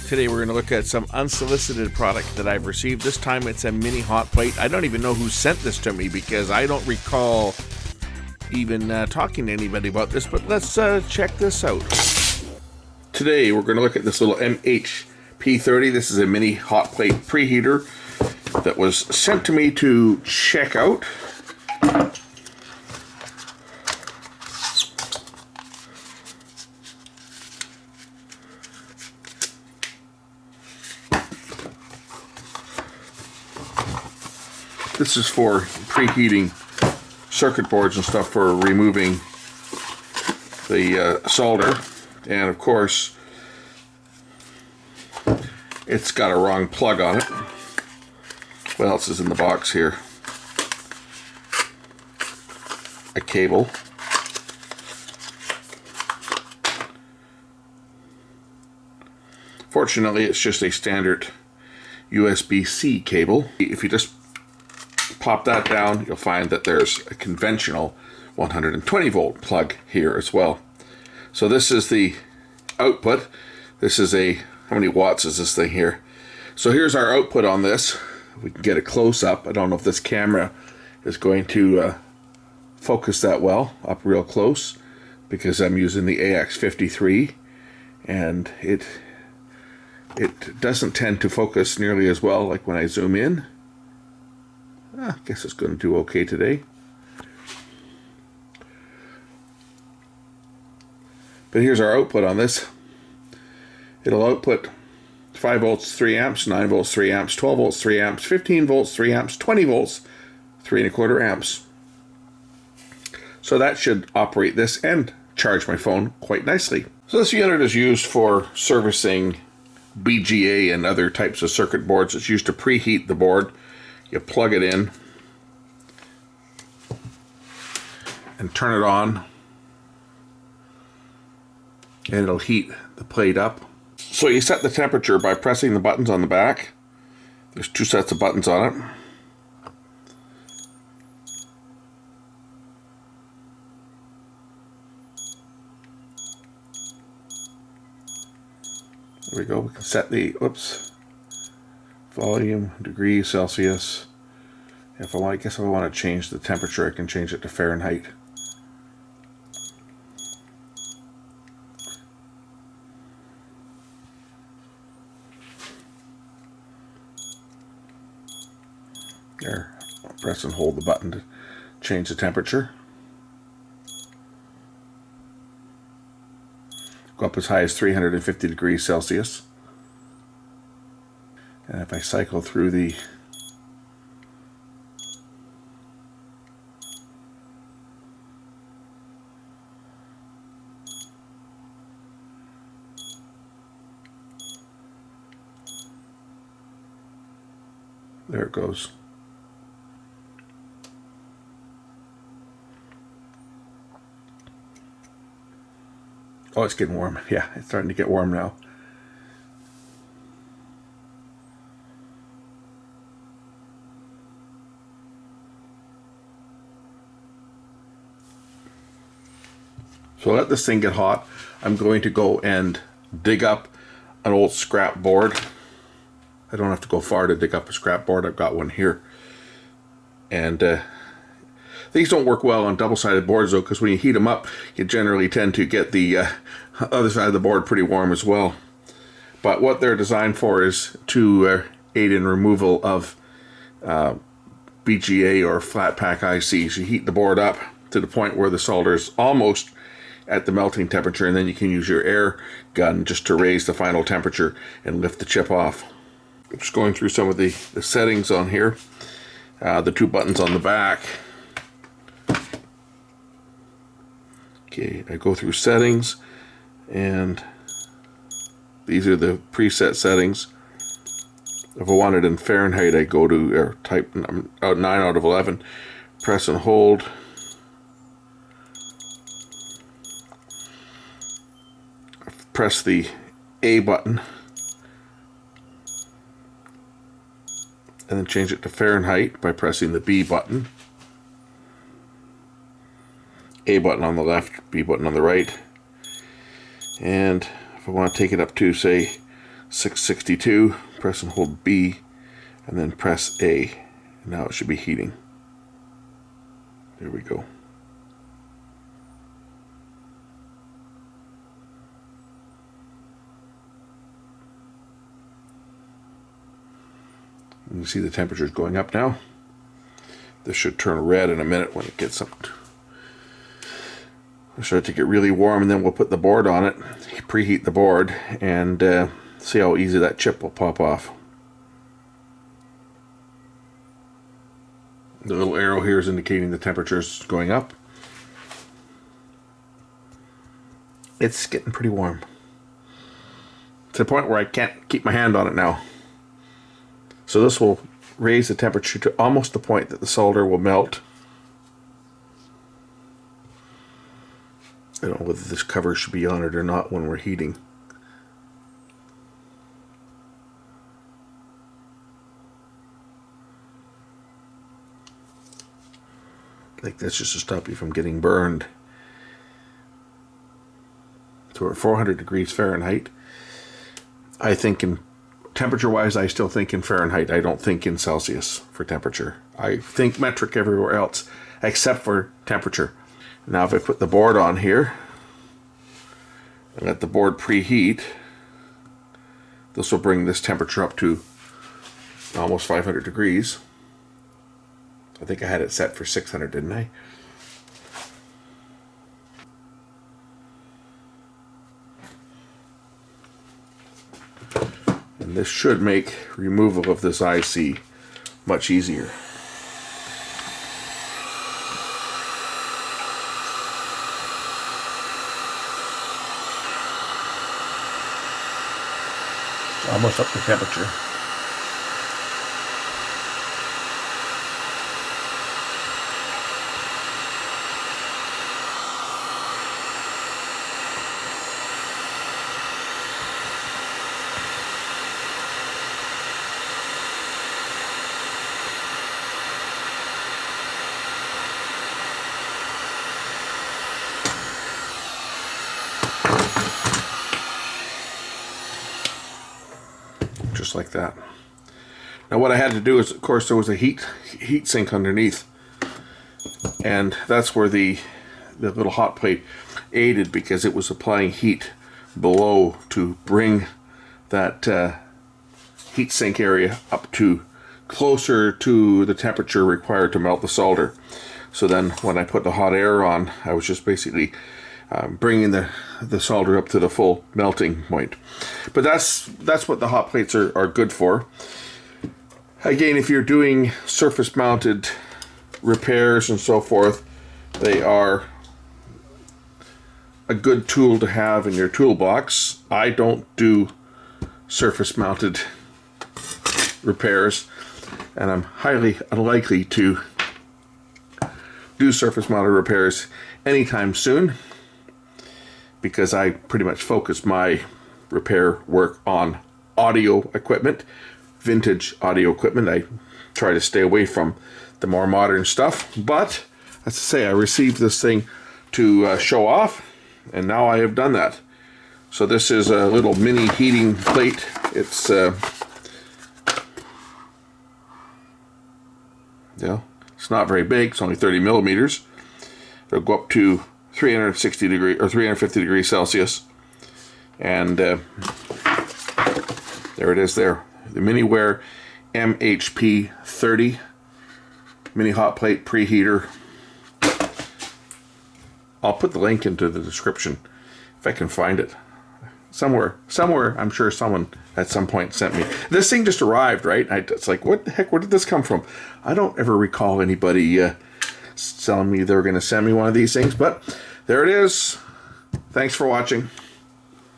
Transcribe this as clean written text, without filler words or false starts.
Today we're going to look at some unsolicited product that I've received. This time it's a mini hot plate. I don't even know who sent this to me because I don't recall even talking to anybody about this, but let's check this out. Today we're going to look at this little MHP30. This is a mini hot plate preheater that was sent to me to check out. This is for preheating circuit boards and stuff for removing the solder, and of course it's got a wrong plug on it. What else is in the box here? A cable. Fortunately, it's just a standard USB-C cable. If you just pop that down, you'll find that there's a conventional 120 volt plug here as well. So this is the output. This is a, how many watts is this thing here? So here's our output on this. We can get a close-up. I don't know if this camera is going to focus that well up real close because I'm using the AX53 and it doesn't tend to focus nearly as well like when I zoom in. I guess it's going to do okay today. But here's our output on this. It'll output 5 volts, 3 amps, 9 volts, 3 amps, 12 volts, 3 amps, 15 volts, 3 amps, 20 volts, 3 1/4 amps. So that should operate this and charge my phone quite nicely. So this unit is used for servicing BGA and other types of circuit boards. It's used to preheat the board. You plug it in and turn it on, and it'll heat the plate up. So you set the temperature by pressing the buttons on the back. There's 2 sets of buttons on it. There we go. We can set the volume, degrees Celsius. If I want, I guess if I want to change the temperature, I can change it to Fahrenheit. There, I'll press and hold the button to change the temperature. Go up as high as 350 degrees Celsius. And if I cycle through the there it goes. Oh, it's getting warm. Yeah, it's starting to get warm now. So let this thing get hot. I'm going to go and dig up an old scrap board. I don't have to go far to dig up a scrap board. I've got one here. And these don't work well on double-sided boards though, because when you heat them up, you generally tend to get the other side of the board pretty warm as well. But what they're designed for is to aid in removal of BGA or flat pack ICs. You heat the board up to the point where the solder is almost at the melting temperature, and then you can use your air gun just to raise the final temperature and lift the chip off. I'm just going through some of the settings on here. The 2 buttons on the back. Okay, I go through settings, and these are the preset settings. If I want it in Fahrenheit, I go to or type 9 out of 11, press and hold. Press the A button and then change it to Fahrenheit by pressing the B button. A button on the left, B button on the right. And if I want to take it up to, say, 662. Press and hold B, and then press A. Now it should be heating. There we go. You can see the temperature is going up now. This should turn red in a minute when it gets up. We'll start to get really warm, and then we'll put the board on it, preheat the board, and see how easy that chip will pop off. The little arrow here is indicating the temperature is going up. It's getting pretty warm, to the point where I can't keep my hand on it now. So this will raise the temperature to almost the point that the solder will melt. I don't know whether this cover should be on it or not when we're heating. Like this, just to stop you from getting burned. So we're at 400 degrees Fahrenheit. I think in temperature-wise, I still think in Fahrenheit. I don't think in Celsius for temperature. I think metric everywhere else, except for temperature. Now if I put the board on here, and let the board preheat, this will bring this temperature up to almost 500 degrees. I think I had it set for 600, didn't I? And this should make removal of this IC much easier. It's almost up to temperature. Just like that. Now what I had to do is, of course, there was a heat sink underneath, and that's where the little hot plate aided, because it was applying heat below to bring that heat sink area up to closer to the temperature required to melt the solder. So then when I put the hot air on, I was just basically bringing the solder up to the full melting point. But that's what the hot plates are good for. Again, if you're doing surface mounted repairs and so forth, they are a good tool to have in your toolbox. I don't do surface mounted repairs, and I'm highly unlikely to do surface mounted repairs anytime soon, because I pretty much focus my repair work on audio equipment, vintage audio equipment. I try to stay away from the more modern stuff, but as I say, I received this thing to show off, and now I have done that. So this is a little mini heating plate. It's it's not very big. It's only 30 millimeters. It'll go up to 360 degrees or 350 degrees Celsius, and there it is there. The Miniware MHP30 mini hot plate preheater. I'll put the link into the description if I can find it. Somewhere, I'm sure someone at some point sent me. This thing just arrived, right? It's like, what the heck, where did this come from? I don't ever recall anybody telling me they were going to send me one of these things, but there it is. Thanks for watching.